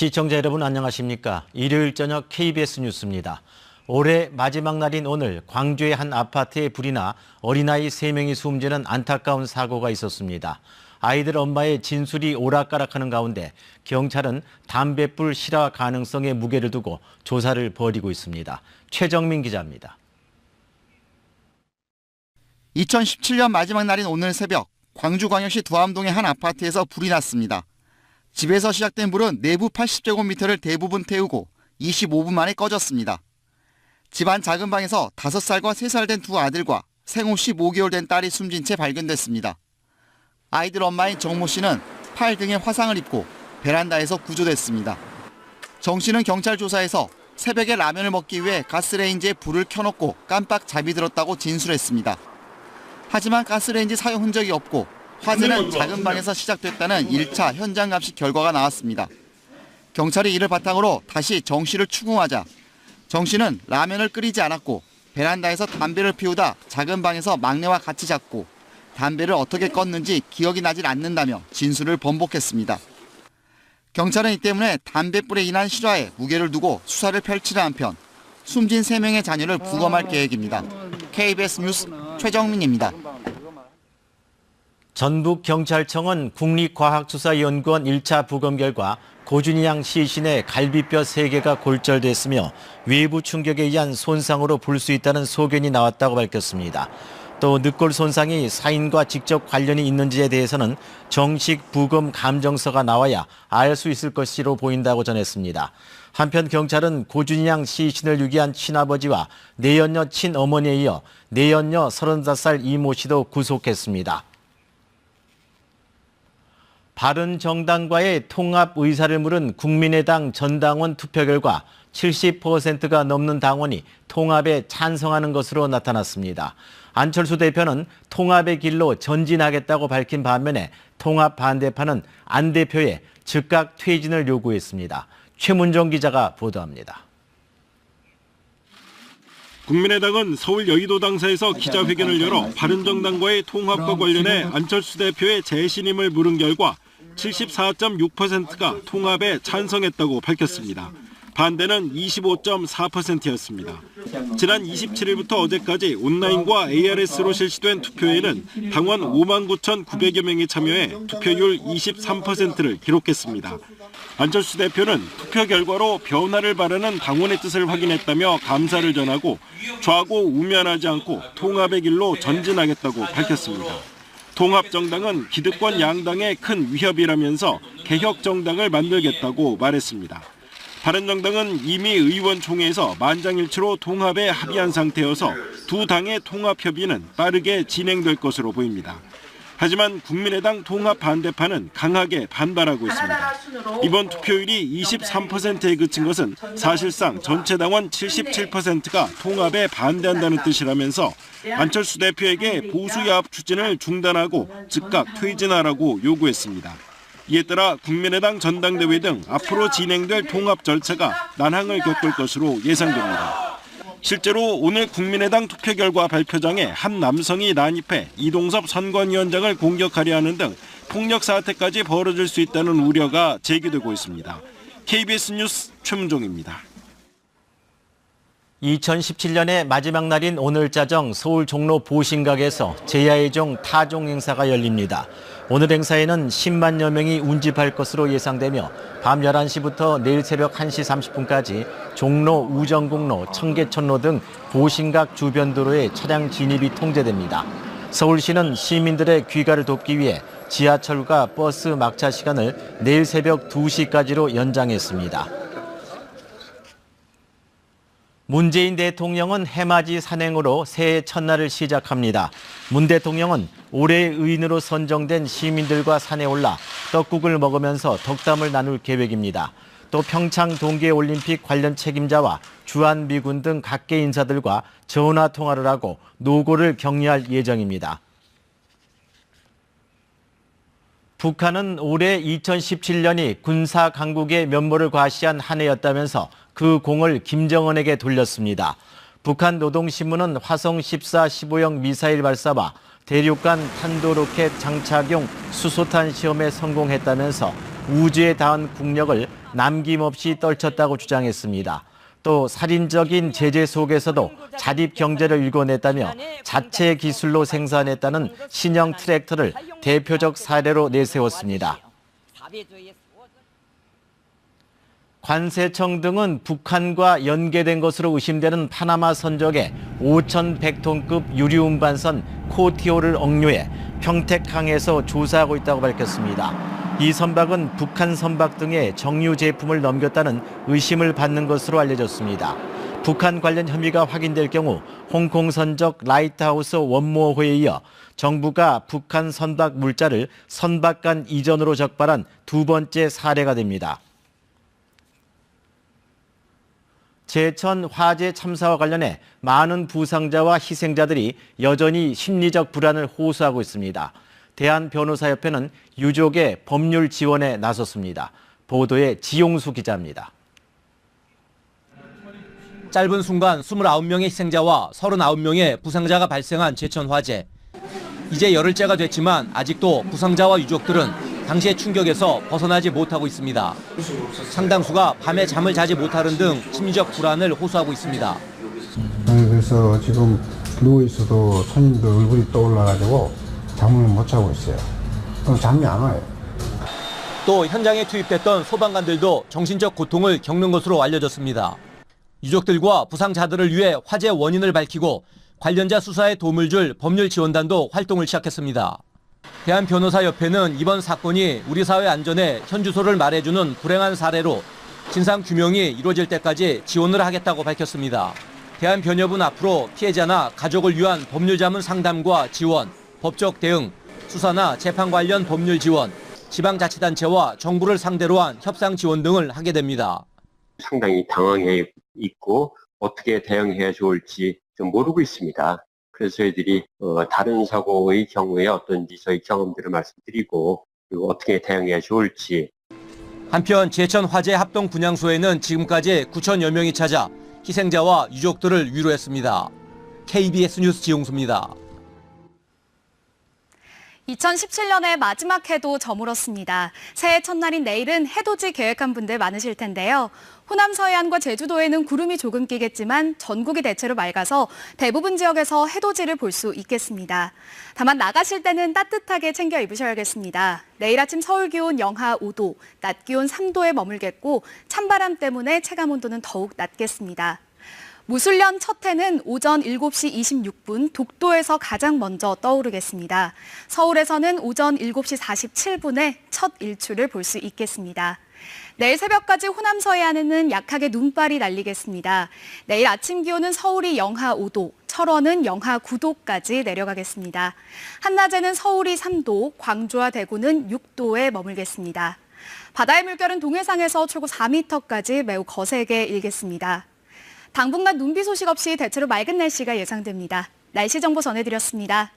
시청자 여러분 안녕하십니까? 일요일 저녁 KBS 뉴스입니다. 올해 마지막 날인 오늘 광주의 한 아파트에 불이 나 어린아이 3명이 숨지는 안타까운 사고가 있었습니다. 아이들 엄마의 진술이 오락가락하는 가운데 경찰은 담뱃불 실화 가능성에 무게를 두고 조사를 벌이고 있습니다. 최정민 기자입니다. 2017년 마지막 날인 오늘 새벽 광주광역시 두암동의 한 아파트에서 불이 났습니다. 집에서 시작된 불은 내부 80제곱미터를 대부분 태우고 25분 만에 꺼졌습니다. 집안 작은 방에서 5살과 3살 된 두 아들과 생후 15개월 된 딸이 숨진 채 발견됐습니다. 아이들 엄마인 정모 씨는 팔 등에 화상을 입고 베란다에서 구조됐습니다. 정 씨는 경찰 조사에서 새벽에 라면을 먹기 위해 가스레인지에 불을 켜놓고 깜빡 잠이 들었다고 진술했습니다. 하지만 가스레인지 사용 흔적이 없고 화재는 작은 방에서 시작됐다는 1차 현장 감식 결과가 나왔습니다. 경찰이 이를 바탕으로 다시 정 씨를 추궁하자 정 씨는 라면을 끓이지 않았고 베란다에서 담배를 피우다 작은 방에서 막내와 같이 잤고 담배를 어떻게 껐는지 기억이 나질 않는다며 진술을 번복했습니다. 경찰은 이 때문에 담뱃불에 인한 실화에 무게를 두고 수사를 펼치는 한편 숨진 3명의 자녀를 부검할 계획입니다. KBS 뉴스 최정민입니다. 전북경찰청은 국립과학수사연구원 1차 부검 결과 고준희 양 시신의 갈비뼈 3개가 골절됐으며 외부 충격에 의한 손상으로 볼 수 있다는 소견이 나왔다고 밝혔습니다. 또 늑골 손상이 사인과 직접 관련이 있는지에 대해서는 정식 부검 감정서가 나와야 알 수 있을 것으로 보인다고 전했습니다. 한편 경찰은 고준희 양 시신을 유기한 친아버지와 내연녀 친어머니에 이어 내연녀 35살 이모 씨도 구속했습니다. 바른정당과의 통합 의사를 물은 국민의당 전당원 투표 결과 70%가 넘는 당원이 통합에 찬성하는 것으로 나타났습니다. 안철수 대표는 통합의 길로 전진하겠다고 밝힌 반면에 통합 반대파는 안 대표의 즉각 퇴진을 요구했습니다. 최문정 기자가 보도합니다. 국민의당은 서울 여의도 당사에서 기자회견을 열어 바른정당과의 통합과 관련해 안철수 대표의 재신임을 물은 결과 74.6%가 통합에 찬성했다고 밝혔습니다. 반대는 25.4%였습니다. 지난 27일부터 어제까지 온라인과 ARS로 실시된 투표에는 당원 59,900여 명이 참여해 투표율 23%를 기록했습니다. 안철수 대표는 투표 결과로 변화를 바라는 당원의 뜻을 확인했다며 감사를 전하고 좌고 우면하지 않고 통합의 길로 전진하겠다고 밝혔습니다. 통합정당은 기득권 양당의 큰 위협이라면서 개혁정당을 만들겠다고 말했습니다. 바른정당은 이미 의원총회에서 만장일치로 통합에 합의한 상태여서 두 당의 통합협의는 빠르게 진행될 것으로 보입니다. 하지만 국민의당 통합 반대파는 강하게 반발하고 있습니다. 이번 투표율이 23%에 그친 것은 사실상 전체 당원 77%가 통합에 반대한다는 뜻이라면서 안철수 대표에게 보수야합 추진을 중단하고 즉각 퇴진하라고 요구했습니다. 이에 따라 국민의당 전당대회 등 앞으로 진행될 통합 절차가 난항을 겪을 것으로 예상됩니다. 실제로 오늘 국민의당 투표 결과 발표장에 한 남성이 난입해 이동섭 선관위원장을 공격하려 하는 등 폭력 사태까지 벌어질 수 있다는 우려가 제기되고 있습니다. KBS 뉴스 최문종입니다. 2017년의 마지막 날인 오늘 자정 서울 종로 보신각에서 제야의 종 타종 행사가 열립니다. 오늘 행사에는 10만여 명이 운집할 것으로 예상되며 밤 11시부터 내일 새벽 1시 30분까지 종로, 우정국로, 청계천로 등 보신각 주변 도로에 차량 진입이 통제됩니다. 서울시는 시민들의 귀가를 돕기 위해 지하철과 버스 막차 시간을 내일 새벽 2시까지로 연장했습니다. 문재인 대통령은 해맞이 산행으로 새해 첫날을 시작합니다. 문 대통령은 올해의 의인으로 선정된 시민들과 산에 올라 떡국을 먹으면서 덕담을 나눌 계획입니다. 또 평창 동계올림픽 관련 책임자와 주한미군 등 각계 인사들과 전화 통화를 하고 노고를 격려할 예정입니다. 북한은 올해 2017년이 군사 강국의 면모를 과시한 한 해였다면서 그 공을 김정은에게 돌렸습니다. 북한 노동신문은 화성14 15형 미사일 발사와 대륙간 탄도로켓 장착용 수소탄 시험에 성공했다면서 우주에 닿은 국력을 남김없이 떨쳤다고 주장했습니다. 또 살인적인 제재 속에서도 자립 경제를 일궈냈다며 자체 기술로 생산했다는 신형 트랙터를 대표적 사례로 내세웠습니다. 관세청 등은 북한과 연계된 것으로 의심되는 파나마 선적의 5,100톤급 유리 운반선 코티오를 억류해 평택항에서 조사하고 있다고 밝혔습니다. 이 선박은 북한 선박 등의 정유 제품을 넘겼다는 의심을 받는 것으로 알려졌습니다. 북한 관련 혐의가 확인될 경우 홍콩 선적 라이트하우스 원모호에 이어 정부가 북한 선박 물자를 선박간 이전으로 적발한 두 번째 사례가 됩니다. 제천 화재 참사와 관련해 많은 부상자와 희생자들이 여전히 심리적 불안을 호소하고 있습니다. 대한변호사협회는 유족의 법률 지원에 나섰습니다. 보도에 지용수 기자입니다. 짧은 순간 29명의 희생자와 39명의 부상자가 발생한 제천 화재. 이제 열흘째가 됐지만 아직도 부상자와 유족들은 당시의 충격에서 벗어나지 못하고 있습니다. 상당수가 밤에 잠을 자지 못하는 등 심리적 불안을 호소하고 있습니다. 그래서 지금 누워있어도 손님들 얼굴이 떠올라가지고 잠을 못 자고 있어요. 그럼 잠이 안 와요. 또 현장에 투입됐던 소방관들도 정신적 고통을 겪는 것으로 알려졌습니다. 유족들과 부상자들을 위해 화재 원인을 밝히고 관련자 수사에 도움을 줄 법률지원단도 활동을 시작했습니다. 대한변호사협회는 이번 사건이 우리 사회 안전에 현주소를 말해주는 불행한 사례로 진상규명이 이루어질 때까지 지원을 하겠다고 밝혔습니다. 대한변협은 앞으로 피해자나 가족을 위한 법률자문 상담과 지원, 법적 대응, 수사나 재판 관련 법률 지원, 지방자치단체와 정부를 상대로 한 협상 지원 등을 하게 됩니다. 상당히 당황해 있고 어떻게 대응해야 좋을지 좀 모르고 있습니다. 그래서 저희들이 다른 사고의 경우에 어떤지 저희 경험들을 말씀드리고 그리고 어떻게 대응해야 좋을지. 한편 제천 화재 합동 분향소에는 지금까지 9천여 명이 찾아 희생자와 유족들을 위로했습니다. KBS 뉴스 지용수입니다. 2017년의 마지막 해도 저물었습니다. 새해 첫날인 내일은 해돋이 계획한 분들 많으실 텐데요. 호남 서해안과 제주도에는 구름이 조금 끼겠지만 전국이 대체로 맑아서 대부분 지역에서 해돋이를 볼 수 있겠습니다. 다만 나가실 때는 따뜻하게 챙겨 입으셔야겠습니다. 내일 아침 서울 기온 영하 5도, 낮 기온 3도에 머물겠고 찬바람 때문에 체감온도는 더욱 낮겠습니다. 무술년 첫 해는 오전 7시 26분 독도에서 가장 먼저 떠오르겠습니다. 서울에서는 오전 7시 47분에 첫 일출을 볼 수 있겠습니다. 내일 새벽까지 호남 서해안에는 약하게 눈발이 날리겠습니다. 내일 아침 기온은 서울이 영하 5도, 철원은 영하 9도까지 내려가겠습니다. 한낮에는 서울이 3도, 광주와 대구는 6도에 머물겠습니다. 바다의 물결은 동해상에서 최고 4m까지 매우 거세게 일겠습니다. 당분간 눈비 소식 없이 대체로 맑은 날씨가 예상됩니다. 날씨 정보 전해드렸습니다.